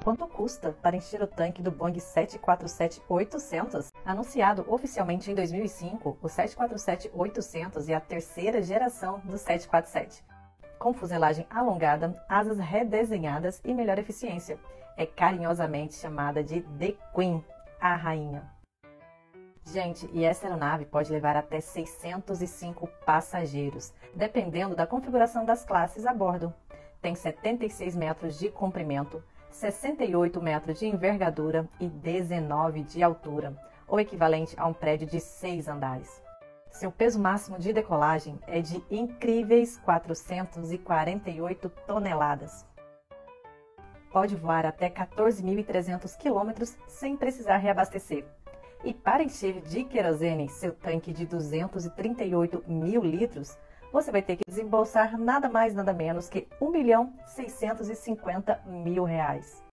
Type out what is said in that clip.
quanto custa para encher o tanque do Boeing 747-800? Anunciado oficialmente em 2005, o 747-800 é a terceira geração do 747. Com fuselagem alongada, asas redesenhadas e melhor eficiência. É carinhosamente chamada de The Queen, a rainha. Gente, e essa aeronave pode levar até 605 passageiros, dependendo da configuração das classes a bordo. Tem 76 metros de comprimento, 68 metros de envergadura e 19 de altura, ou equivalente a um prédio de 6 andares. Seu peso máximo de decolagem é de incríveis 448 toneladas. Pode voar até 14.300 km sem precisar reabastecer. E para encher de querosene seu tanque de 238 mil litros, você vai ter que desembolsar nada mais nada menos que R$ 1.650.000.